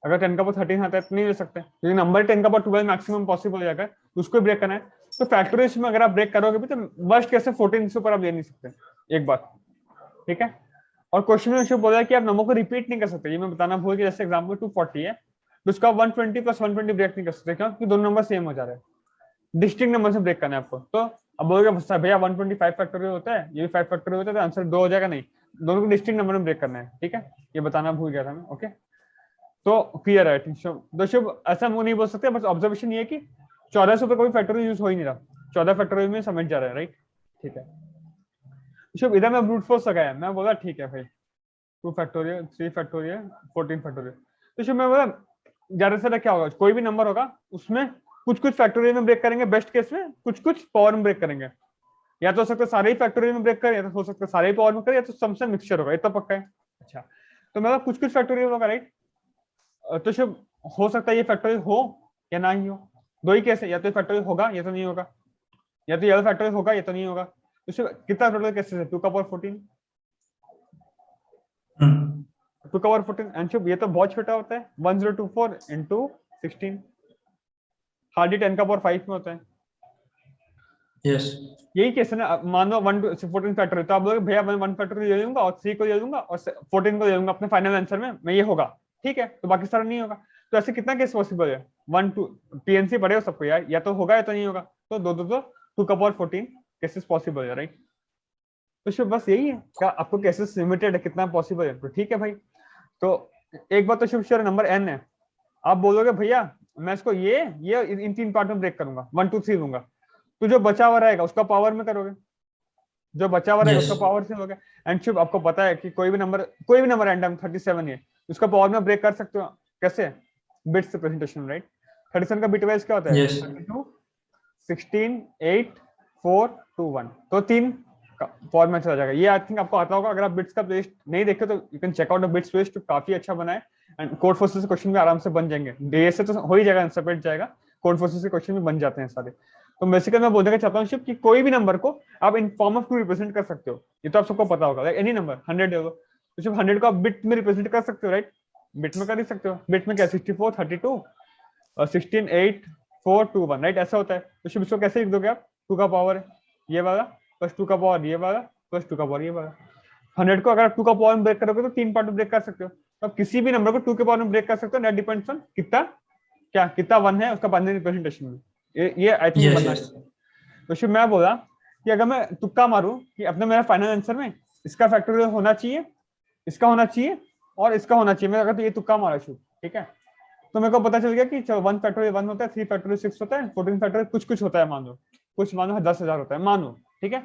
अगर 10 का पावर 13 आता है तो नहीं ले सकते, क्योंकि नंबर 10 का पावर 12 मैक्सिमम पॉसिबल हो जाएगा, तो उसको ब्रेक करना है। तो फैक्टोरियल में अगर आप ब्रेक करोगे भी तो वर्स्ट केस 14 से ऊपर आप ले नहीं सकते एक बात, ठीक है। और क्वेश्चन में शुभ बोला है कि आप नंबर को रिपीट नहीं कर सकते, ये मैं बताना भूल गया। जैसे एग्जांपल 240 है तो उसका 120 प्लस 120 ब्रेक नहीं कर सकते, क्योंकि दोनों नंबर सेम हो जा रहे हैं, डिस्टिंक्ट नंबर से ब्रेक करना है आपको। तो अब बोलोगे भैया 125 फैक्टोरियल होता है, ये भी 5 फैक्टोरियल होता है, तो आंसर 2 हो जाएगा, नहीं, दोनों को डिस्टिंक्ट नंबर में ब्रेक करना है। ठीक है, ये बताना भूल गया था मैं। ओके, तो क्लियर है। तो शुभ ऐसा मुंह नहीं बोल सकते, बस ऑब्जर्वेशन ये है कि 14 से ऊपर कोई फैक्टोरियल यूज हो ही नहीं रहा, 14 फैक्टोरियल में समझ जा रहा है राइट। ठीक है शुभ, इधर मैं ब्रूट फोर्स लगाया, मैं बोला ठीक है भाई 2 फैक्टोरियल 3 फैक्टोरियल 14 फैक्टोरियल। तो शुभ मैं बोला ज्यादा से ज्यादा क्या होगा, कोई भी नंबर होगा उसमें कुछ कुछ फैक्टोरियल में ब्रेक करेंगे, बेस्ट केस में कुछ कुछ पावर में ब्रेक करेंगे, या तो हो सकता है सारे ही फैक्टोरियल में ब्रेक करें, या तो हो सकता है सारे ही पावर में करें, या तो सम से मिक्सचर होगा, ये तो पक्का है। अच्छा, तो मतलब कुछ कुछ फैक्टोरियल होगा राइट। तो शुभ हो सकता है ये फैक्टोरियल हो या ना ही हो, दो ही केस है, या तो फैक्टोरियल होगा या तो नहीं होगा, या तो ये फैक्टोरियल होगा या तो नहीं होगा। तो शुभ कितना फैक्टोरियल केसेस है, 2 का पावर 14, 2 का पावर 14। एंड शुभ ये तो बहुत छोटा होता है, 1024 into 16, हार्डली 10 का पावर 5 में होता है। यस, यही केस है ना, मान लो 1 to 14 फैक्टोरियल, तो आप लोग भैया मैं 1 फैक्टोरियल ले लूंगा और 3 को ले लूंगा और 14 को ले लूंगा अपने फाइनल आंसर में, मैं ये होगा, ठीक है, तो बाकी सारा नहीं होगा। तो ऐसे कितना केस पॉसिबल है, 1 2 पीएनसी पढ़े हो सबको यार, या तो होगा या तो नहीं होगा, तो 2 2 2 2 का पावर 14 केसेस पॉसिबल है राइट। तो शुभ बस यही है क्या, आपको केसेस लिमिटेड है, कितना पॉसिबल है, तो ठीक है भाई। तो एक बात तो शुभ श्योर, नंबर n है, आप बोलोगे भैया मैं इसको ये इन 3 पार्ट में ब्रेक करूंगा, 1 2 3 दूंगा, तो जो बचा हुआ रहेगा उसका पावर में करोगे, जो बचा हुआ रहेगा यस उसका पावर से होगा। एंड शुभ आपको पता है कि कोई भी नंबर रैंडम 37 है, उसका पावर में ब्रेक कर सकते हो कैसे, बिट्स रिप्रेजेंटेशन, राइट। 37 का बिट वाइज क्या होता है, यस 32 16 8 4 2 1, तो 3 फॉर्म में चला जाएगा। ये आई थिंक आपको आता होगा, अगर आप बिट्स का प्लेलिस्ट नहीं देखे तो you can check out the bits playlist, काफी अच्छा बना है। एंड कोड फोर्सेस से क्वेश्चन भी आराम से बन जाएंगे, डीएस से तो हो ही जाएगा, सेपरेट जाएगा, कोड फोर्सेस से क्वेश्चन भी बन जाते हैं सारे। तो बेसिकली मैं बोलने का चाहता हूँ कि कोई भी नंबर को आप इन फॉर्म ऑफ 2 रिप्रेजेंट कर सकते हो, ये तो आप सबको पता होगा। एनी नंबर 100 दे दो, तो सिर्फ 100 को आप बिट में रिप्रेजेंट कर सकते हो, राइट। बिट में कर ही सकते हो, बिट में क्या 64 32 और 16 8 4 2 1, राइट, ऐसा होता है। तो सिर्फ इसको कैसे लिख दोगे आप, 2 का पावर ये वाला प्लस 2 का पावर ये वाला प्लस 2 का पावर ये वाला। 100 को अगर आप 2 का पावर में ब्रेक करोगे तो 3 पार्ट में ब्रेक कर सकते हो। तो आप किसी भी नंबर को 2 के पावर में ब्रेक कर सकते हो, दैट डिपेंड्स ऑन कितना 1 है उसका बाइनरी रिप्रेजेंटेशन में। ये आई थिंक बनना चाहिए। तो शिव मैं बोला कि अगर मैं तुक्का मारूं कि अपने मेरा फाइनल आंसर में इसका फैक्टोरियल होना चाहिए, इसका होना चाहिए और इसका होना चाहिए, मैं अगर तो ये तुक्का मारा शिव, ठीक है, तो मेरे को पता चल गया कि 1 फैक्टोरियल 1 होता है, 3 फैक्टोरियल 6 होता है, 14 फैक्टोरियल कुछ होता है, मान लो कुछ, मान लो 10,000 होता है, मान लो, ठीक है।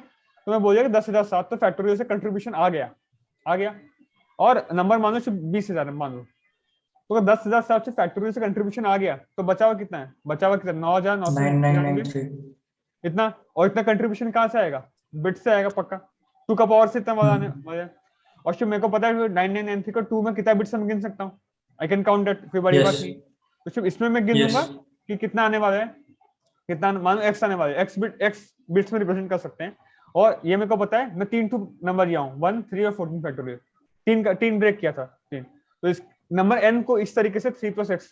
तो मैं बोल दिया कि 10,007 तो फैक्टोरियल से कंट्रीब्यूशन आ गया, और नंबर मान लो 20,000 मान लो, तो 10,007 से फैक्टोरियल से कंट्रीब्यूशन आ गया, तो बचा हुआ कितना है, 9,993 इतना, और इतना कंट्रीब्यूशन कहाँ से आएगा, बिट से आएगा पक्का, 2 का पावर से इतना वाला और फिर मेरे को पता है 9993 को 2 में कितना बिट से मैं गिन सकता हूँ, आई कैन काउंट दैट, कोई बड़ी बात नहीं। तो सिर्फ इसमें मैं गिन दूंगा कि कितना आने वाला है, कितना मान लो x आने वाला है, x बिट्स में रिप्रेजेंट कर सकते हैं। और ये मेरे को पता है मैं 3 नंबर लिया हूँ, 1 3 और 14 फैक्टोरियल, 3 ब्रेक किया था 3, तो इस नंबर n को इस तरीके से 3 + x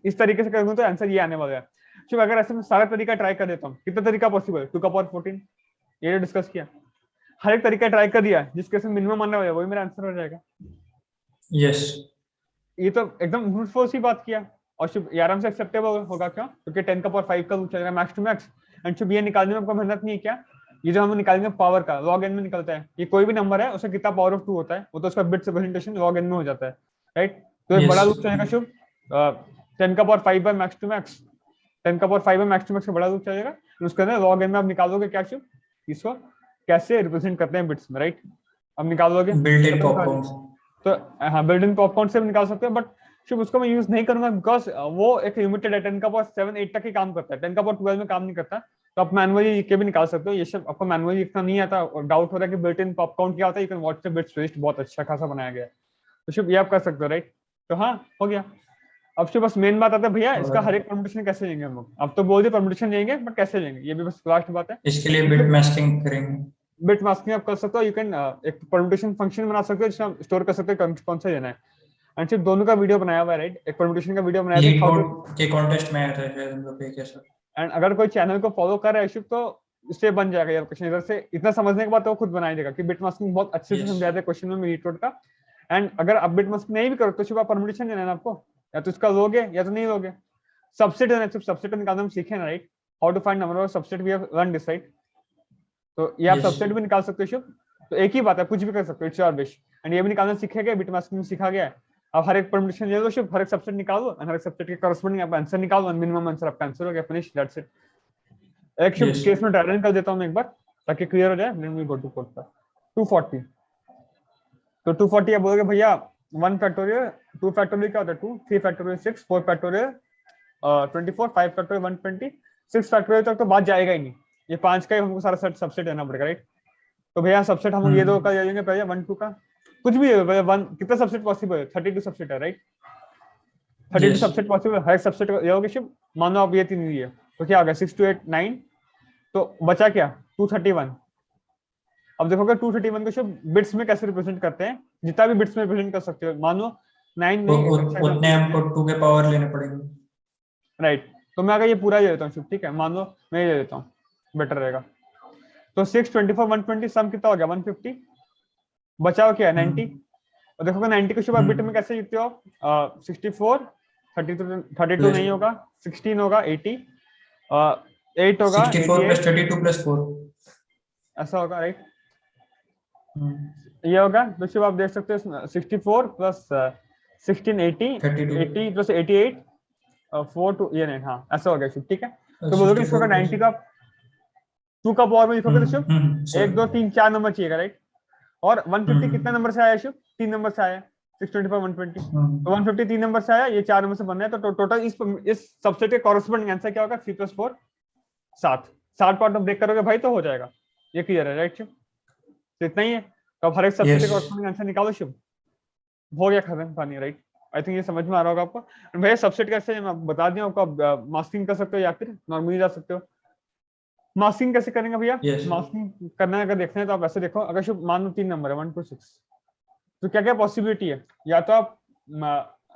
इस तरीके से करूंगा तो आंसर ये आने वाला है। तो अगर ऐसे मैं सारा तरीका ट्राई कर देता हूँ, कितना तरीका पॉसिबल है, 2 का पावर 14, ये डिस्कस किया, हर एक तरीका ट्राई कर दिया, जिसके से मिनिमम आने वाला है वही मेरा आंसर हो जाएगा। यस ये तो एकदम ब्रूट फोर्स ही बात किया, और शुभ ये आराम से एक्सेप्टेबल होगा क्या, क्योंकि 10 का पावर 5 का रूल चलेगा मैक्स टू मैक्स। एंड शुभ ये निकालने में आपको मेहनत नहीं है क्या, ये जो हम निकालेंगे पावर का लॉग एन में निकलता है, ये कोई भी नंबर है उसका कितना पावर ऑफ 2 होता है, वो तो उसका बिट्स रिप्रेजेंटेशन लॉग एन में हो जाता है, राइट। तो एक बड़ा रूल चलेगा शुभ, 10 का power 5 by max to max, 10 का power 5 by max to max का बड़ा रूल चलेगा, उसके अंदर लॉग एन में आप निकालोगे क्या शुभ, इसको कैसे रिप्रेजेंट करते हैं बिट्स में, राइट। अब निकालोगे बिल्ट इन पॉपकॉर्न, तो हाँ बिल्ट इन पॉपकॉर्न से भी निकाल सकते हो, बट शुभ उसको मैं यूज नहीं करूंगा बिकॉज वो एक लिमिटेड है, 10 का पावर 7 8 तक ही काम करता है, 10 का पावर 12 में काम नहीं करता। तो आप मैनुअली के भी निकाल सकते हो, ये सब आपको मैनुअली इतना नहीं आता और डाउट हो रहा है कि बिल्ट इन पॉपकॉर्न क्या होता है, you can watch the bits list, बहुत अच्छा खासा बनाया गया है, तो शुभ ये आप कर सकते हो, राइट। तो हाँ हो गया। अब शुभ बस मेन बात आता है भैया इसका हर एक परम्यूटेशन कैसे लेंगे हम लोग, अब तो बोल दिए परम्यूटेशन लेंगे बट कैसे लेंगे, ये भी बस लास्ट बात है। इसके लिए बिट मास्किंग करेंगे, बिट मास्किंग आप कर सकते हो, यू कैन एक परम्यूटेशन फंक्शन बना सकते हो जिसमें आप स्टोर कर सकते हो कौन सा लेना है। एंड सिर्फ दोनों का वीडियो बनाया हुआ है, राइट, एक परम्यूटेशन का वीडियो बनाया था, ये कॉन्टेस्ट में आया था शायद हम लोग के साथ। एंड अगर कोई चैनल को फॉलो कर रहा है तो इससे बन जाएगा यार क्वेश्चन, इधर से इतना समझने के बाद तो खुद बनाई देगा कि बिट मास्किंग बहुत अच्छे से समझाया था क्वेश्चन में रीटोड का। एंड अगर आप बिट मास्किंग नहीं भी करो तो सिर्फ आप परम्यूटेशन लेना है आपको, या तो इसका लोगे या तो नहीं लोगे, सबसेट लेना है, सिर्फ सबसेट निकालना हम सीखे ना, right, how to find number of subset we have learn this, right. तो ये आप सबसेट भी निकाल सकते हो शुभ, तो एक ही बात है, कुछ भी कर सकते हो, इट्स योर विश। एंड ये भी निकालना सीखा गया, बिट मास्किंग में सीखा गया है। अब हर एक परम्यूटेशन ले लो शुभ, हर एक सबसेट निकालो, हर एक सबसेट के करस्पॉन्डिंग आप आंसर निकालो, मिनिमम आंसर आपका आंसर हो गया, फिनिश, दैट्स इट। एक शुभ केस में ट्राई रन कर देता हूं मैं एक बार ताकि क्लियर हो जाए, देन वी गो टू 240। तो 240 आप बोलोगे भैया 1 फैक्टोरियल 2 फैक्टोरियल क्या होता है, 2 3 फैक्टोरियल 6 4 फैक्टोरियल 24 5 फैक्टोरियल 120 6 फैक्टोरियल तक तो बात जाएगा ही नहीं, ये 5 का ही हमको सारा सेट सबसेट लेना पड़ेगा, राइट। तो भैया सबसेट हम ये दो का ले लेंगे पहले, 1 2 का कुछ भी है भैया, 1 कितना सबसेट पॉसिबल है, 32 सबसेट है, राइट, 32 सबसेट पॉसिबल, हर सबसेट ये होगा शिव, मान लो आप ये 3 लिए तो क्या हो गया 6 2 8 9, तो बचा क्या 231। अब देखोगे 231 को शुभ बिट्स में कैसे रिप्रेजेंट करते हैं, जितना भी बिट्स में रिप्रेजेंट कर सकते हो, मान लो 9 नहीं उतने हमको 2 के पावर लेने पड़ेंगे, राइट। तो मैं अगर ये पूरा ले लेता हूँ शुभ, ठीक है, मान लो मैं ये ले लेता हूँ, बेटर रहेगा। तो 6 24 120 सम कितना हो गया 150, बचाओ क्या 90, और देखोगे 90 को शुभ बिट में कैसे लिखते हो, 64 32 नहीं होगा, 16 होगा 80 8 होगा 64 + 32 + 4 ऐसा होगा, राइट। ये होगा तो शुभ आप देख सकते हो 64 प्लस 16 80 32 80 प्लस 88 4 टू ये नहीं, हाँ ऐसा हो गया शुभ, ठीक है। तो बोलोगे इसको 90 का 2 का पावर में लिखोगे तो शुभ 1 2 3 4 नंबर चाहिए, राइट। और 150 कितना नंबर से आया शुभ? 3 नंबर से आया, 625 120, तो 150 3 नंबर से आया, ये 4 नंबर से बन रहा है, तो टोटल इस सबसेट के कॉरेस्पॉन्डिंग आंसर क्या होगा? 3 + 4 7 पार्ट में ब्रेक करोगे भाई तो हो जाएगा, ये क्लियर है राइट शुभ? तो इतना ही है, तो अब हर एक सबसेट के कॉरेस्पॉन्डिंग आंसर निकालो शुभ, हो गया खत्म कहानी, राइट। आई थिंक ये समझ में आ रहा होगा आपको। भैया सबसेट कैसे मैं बता दिया आपको, आप मास्किंग कर सकते हो या फिर नॉर्मली जा सकते हो। मास्किंग कैसे करेंगे भैया? मास्किंग करना है अगर देखना है तो आप ऐसे देखो, अगर शुभ मान लो 3 नंबर है 1 2 6, तो क्या क्या पॉसिबिलिटी है? या तो आप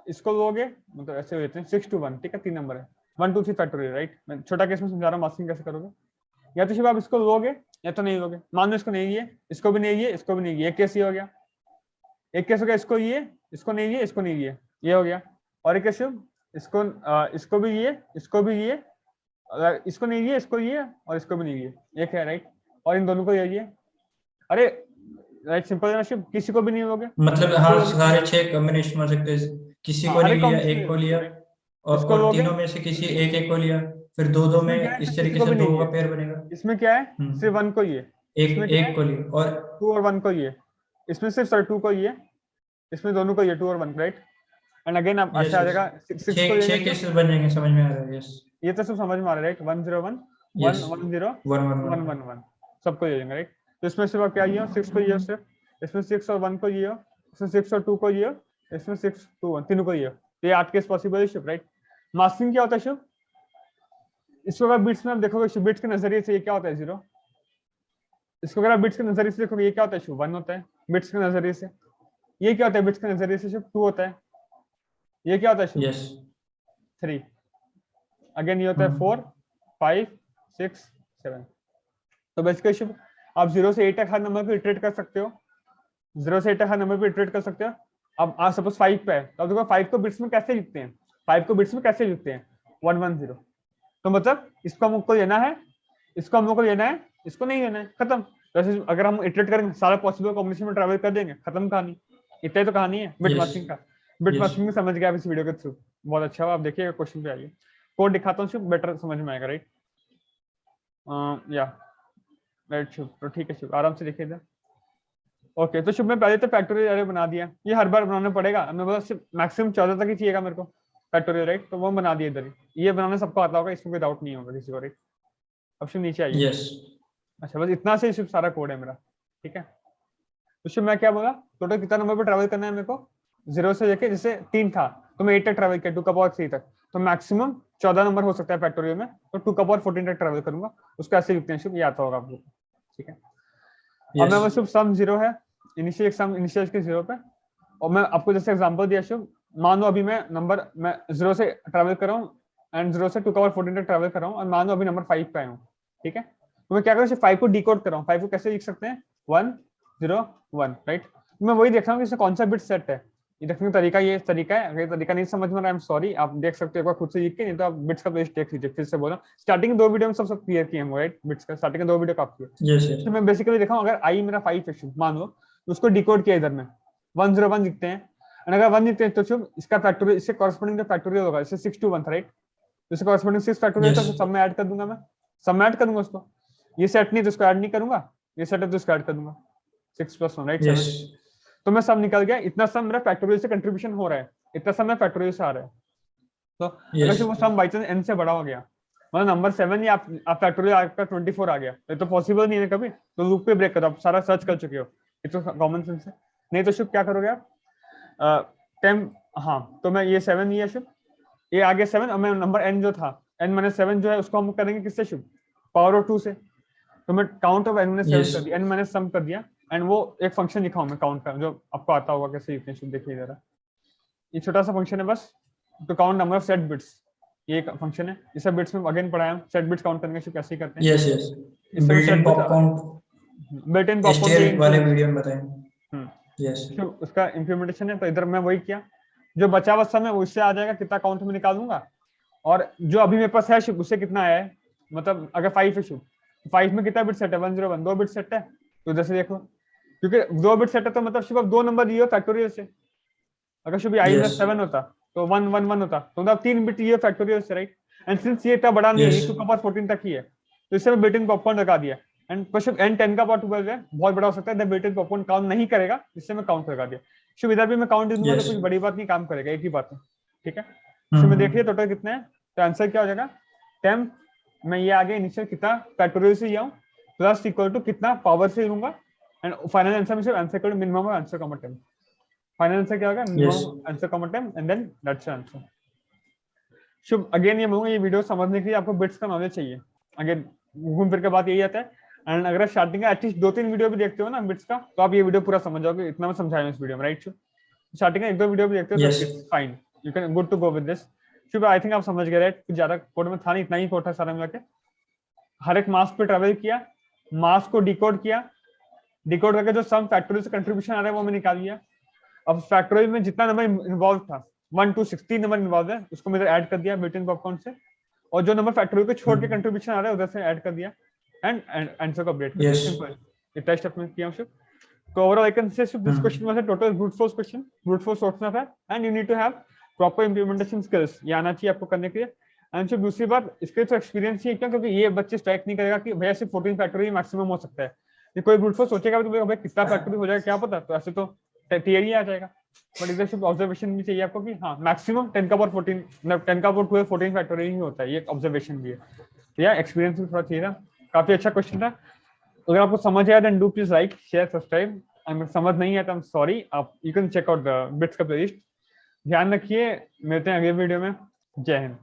इसको लोगे, मतलब ऐसे लेते हैं 6 to 1, ठीक है, 3 नंबर है 1 2 3 फैक्टोरियल, राइट। मैं छोटा केस में समझा रहा हूँ मास्किंग कैसे करोगे। या तो शुभ आप इसको लोगे या तो नहीं लोगे, मान लो इसको नहीं लिए, इसको भी नहीं लिए, इसको भी नहीं लिए, एक केस ये हो गया, एक केस हो गया इसको ये, इसको नहीं लिए, इसको नहीं लिए, ये हो गया। और एक केस इसको भी ये, इसको भी ये, अगर इसको नहीं लिए, इसको ये और इसको भी नहीं लिए, एक है राइट। और इन दोनों को ये अरे राइट, सिंपल है शुभ, किसी को भी नहीं लोगे, मतलब हाँ सारे 6 कॉम्बिनेशन हो सकते हैं, किसी को नहीं लिया, एक को लिया, और तीनों में से किसी एक को लिया, फिर दो में इस तरीके से 2 का पेयर बनेगा। इसमें क्या है? सिर्फ 1 को ये, एक को लिया, और 2 और 1 को ये, इसमें सिर्फ सर 2 को ये, इसमें दोनों को ये 2 और 1, राइट। एंड अगेन आप ऐसा आ जाएगा 6 को ये 6 केसेस बन जाएंगे, समझ में आ रहा है? यस, ये तो सब समझ में आ रहा है राइट। 1 0 1 1 1 0 1 1 1 सबको ये जाएंगे, राइट। तो इसमें सिर्फ क्या ये हो, 6 को ये हो सिर्फ, इसमें 6 और 1 को ये हो, इसमें 6 और 2 को ये हो, इसमें 6 2 1 तीनों को ये हो, तो ये 8 केस पॉसिबल है शुभ, राइट। मास्किंग क्या होता है शुभ? इसको अगर बिट्स में आप देखोगे शुभ, बिट्स के नजरिए से ये क्या होता है 0, इसको अगर आप बिट्स के नजरिए से देखोगे ये क्या होता है शुभ? 1 होता है बिट्स के नजरिए से। ये क्या होता है बिट्स के नजरिए से शुभ? 2 होता है। ये क्या होता है शुभ? 3। अगेन ये होता है 4 5 6 7। तो बेसिकली शुभ आप 0 से 8 तक हर नंबर पे इटरेट कर सकते हो, 0 से 8 तक हर नंबर पे इटरेट कर सकते हो। अब आप सपोज 5 पे है, तो अब देखो 5 को बिट्स में कैसे लिखते हैं, 5 को बिट्स में कैसे लिखते हैं? 1 1 0। तो मतलब इसको हमको लेना है, इसको हमको लेना है, इसको नहीं लेना है, खत्म। वैसे अगर हम इटरेट करेंगे सारा पॉसिबल कॉम्बिनेशन में ट्रैवल कर देंगे, खत्म कहानी। इतना ही तो कहानी है बिट मास्किंग का। बिट मास्किंग में समझ गया आप इस वीडियो के थ्रू, बहुत अच्छा हुआ। आप देखिएगा क्वेश्चन पे आइए, कोड दिखाता हूँ, बेटर समझ में आएगा, राइट। या राइट शुभ, तो ठीक है शुभ, आराम से देखिए इधर। ओके, तो शुभ मैं पहले तो फैक्टोरियल अरे बना दिया, ये हर बार बनाना पड़ेगा, मैं बोला सिर्फ मैक्सिमम 14 तक ही चाहिएगा मेरे को फैक्टोरियल, राइट। तो वो बना दिया इधर ही, ये बनाना सबको आता होगा, इसमें कोई डाउट नहीं होगा किसी को, राइट। ऑप्शन नीचे आइए। अच्छा बस इतना से शुभ सारा कोड है मेरा, ठीक है। तो शुभ मैं क्या बोला, टोटल कितना नंबर पर ट्रैवल करना है मेरे को? 0 से लेके, जैसे 3 था तो मैं 8 तक ट्रैवल किया, 2 का पावर 3 तक, तो मैक्सिमम 14 नंबर हो सकता है फैक्टोरियल में, तो 2 का पावर 14 तक ट्रैवल करूंगा। उसको ऐसे लिखते हैं शुभ, ये आता होगा आपको, ठीक है। अब मैं शुभ सम 0 है, इनिशियल सम इनिशियल के 0 पे, और मैं आपको जैसे एग्जांपल दिया शुभ, मान लो अभी मैं 0 से ट्रैवल कर रहा हूँ एंड 0 से 2 का पावर 14 तक ट्रैवल कर रहा हूँ, और मान लो अभी नंबर 5 पे आया हूँ, ठीक है। तो मैं क्या करूँ, 5 को डिकोड कर रहा हूँ। 5 को कैसे लिख सकते हैं? 1 0 1, राइट। मैं वही देख रहा हूँ कि इसमें कौन सा बिट सेट है, ये देखने का तरीका ये तरीका है। अगर तरीका नहीं समझ में आ रहा है, आई एम सॉरी, आप देख सकते हो एक बार खुद से लिख के, नहीं तो आप बिट्स का पेज देख लीजिए। फिर से बोला, स्टार्टिंग 2 वीडियो में सब क्लियर किए हम, राइट। बिट्स का स्टार्टिंग 2 वीडियो काफी है। तो मैं बेसिकली देखा हूँ, अगर आई मेरा 5 है मान लो, तो उसको डिकोड किया इधर में 1 0 1 लिखते हैं, और अगर 1 लिखते हैं तो शुभ इसका फैक्टोरियल, इससे कॉरेस्पॉन्डिंग जो फैक्टोरियल होगा, जैसे 6 to 1 था, राइट। इससे कॉरेस्पॉन्डिंग 6 फैक्टोरियल था, तो सब में ऐड कर दूंगा, मैं सब में ऐड कर दूंगा उसको। ये सेट नहीं तो उसको ऐड नहीं करूंगा, ये सेट है तो उसको ऐड कर दूंगा, 6 + 1, राइट 7। तो मैं सब निकल गया, इतना सम मेरा फैक्टोरियल से कंट्रीब्यूशन हो रहा है, इतना सम मेरा फैक्टोरियल से आ रहा है। तो अगर वो सम बाई चांस n से बड़ा हो गया, मतलब नंबर 7 या आप फैक्टोरियल आपका 24 आ गया, ये तो पॉसिबल नहीं है कभी, तो लूप पे ब्रेक करो, आप सारा सर्च कर चुके हो, ये तो कॉमन सेंस है। नहीं तो शुभ क्या करोगे आप, 10, हाँ तो मैं ये 7 लिया शुभ, ये आ गया 7, और मैं नंबर n जो था n-7 जो है उसको हम करेंगे किससे शुभ? पावर ऑफ 2 से। तो मैं काउंट ऑफ n-7 कर दिया, n-सम कर दिया, एंड वो एक फंक्शन लिखा हूं मैं काउंट का, जो आपको आता होगा कैसे लिखते हैं शुभ, देखिए जरा। ये छोटा सा फंक्शन है बस, to count number of set bits, ये एक फंक्शन है। इसे बिट्स में अगेन पढ़ाया, सेट बिट्स काउंट करने के कैसे करते हैं। Yes built-in pop count, built-in pop count वाले वीडियो में बताएं। यस, उसका इंप्लीमेंटेशन है। तो इधर मैं वही किया, जो बचा हुआ समय उससे आ जाएगा, कितना काउंट में निकालूंगा, और जो अभी मेरे पास है शुभ उससे कितना आया है, मतलब अगर 5 है शुभ, 5 में कितना बिट सेट है? 1 0 1, 2 बिट सेट है, तो इधर से देख लो क्योंकि 2 बिट सेट है तो मतलब सिर्फ 2 नंबर दिए फैक्टोरियल से। अगर शुभ आई में 7 होता तो 1 1 1 होता, तो मतलब 3 बिट ये फैक्टोरियल से, राइट। एंड सिंस ये इतना बड़ा नहीं है, ये 2 का पावर 14 तक ही है, तो इससे मैं बिल्ट इन पॉपकॉर्न लगा दिया। एंड n 10 का पावर 12 है, बहुत बड़ा हो सकता है, बिल्ट इन पॉपकॉर्न काउंट नहीं करेगा, इससे मैं काउंट लगा दिया। शुभ इधर भी मैं काउंट दूंगा तो कुछ बड़ी बात नहीं, काम करेगा, एक ही बात है, ठीक है। शुभ में देखिए टोटल कितने हैं, तो आंसर क्या हो जाएगा 10, मैं ये आगे इनिशियल कितना फैक्टोरियल से लिया हूं प्लस इक्वल टू कितना पावर से लूंगा, एंड फाइनल आंसर में सिर्फ answer equal to minimum answer comma 10। Final answer क्या होगा, minimum answer comma 10 and then that's the answer. Shubh again ये बोलूंगा, ये वीडियो समझने के लिए आपको बिट्स का नॉलेज चाहिए, अगेन घूम फिर के बात यही आता है। एंड अगर स्टार्टिंग का एटलीस्ट 2-3 वीडियो भी देखते हो ना बिट्स का, तो आप ये वीडियो पूरा समझ जाओगे, इतना मैं समझाया इस वीडियो में, राइट। स्टार्टिंग का 1-2 वीडियो भी देखते हो तो it's fine, you can good to go with this. Shubh I think आप समझ गए, राइट, कुछ ज्यादा कोड में था नहीं, इतना ही कोड था सारा मिला के। हर एक मास पे ट्रेवल किया, मास को डिकोड किया, डिकोड करके जो सम फैक्टोरियल से कंट्रीब्यूशन आ रहा है वो मैं निकाल लिया। अब फैक्टोरियल में जितना नंबर इन्वॉल्व था 1 to 16 नंबर इन्वॉल्व है, उसको मैंने ऐड कर दिया बिल्ट इन पॉपकॉर्न से, और जो नंबर फैक्टोरियल को छोड़ के कंट्रीब्यूशन आ रहा है उधर से ऐड कर दिया, एंड आंसर को अपडेट कर दिया। सिंपल, इतना स्टेप में किया हूं। तो overall I can say this question was a total brute force question, brute force सोचना था, and you need to have proper implementation skills, ये आना चाहिए आपको करने के लिए। एंड सिर्फ दूसरी बात, इसके तो एक्सपीरियंस ही, क्योंकि ये बच्चे स्ट्राइक नहीं करेगा कि भैया सिर्फ 14 फैक्टोरियल मैक्सिमम हो सकता है। ये कोई ब्रूट फोर्स सोचेगा तो भैया कितना फैक्टोरियल हो जाएगा क्या पता, तो ऐसे तो थियरी आ जाएगा, बट इधर सिर्फ ऑब्जर्वेशन भी चाहिए आपको कि हाँ मैक्सिमम 10 का पावर 14, मतलब 10 का पावर 12 14 फैक्टोरियल ही होता है, ये ऑब्जर्वेशन भी है। तो यार एक्सपीरियंस भी थोड़ा चाहिए था, काफी अच्छा क्वेश्चन था। अगर आपको समझ आया then do please like share subscribe, अगर समझ नहीं आया तो आई एम सॉरी, आप you can check out the bits का प्लेलिस्ट। ध्यान रखिए, मिलते हैं अगले वीडियो में, जय हिंद।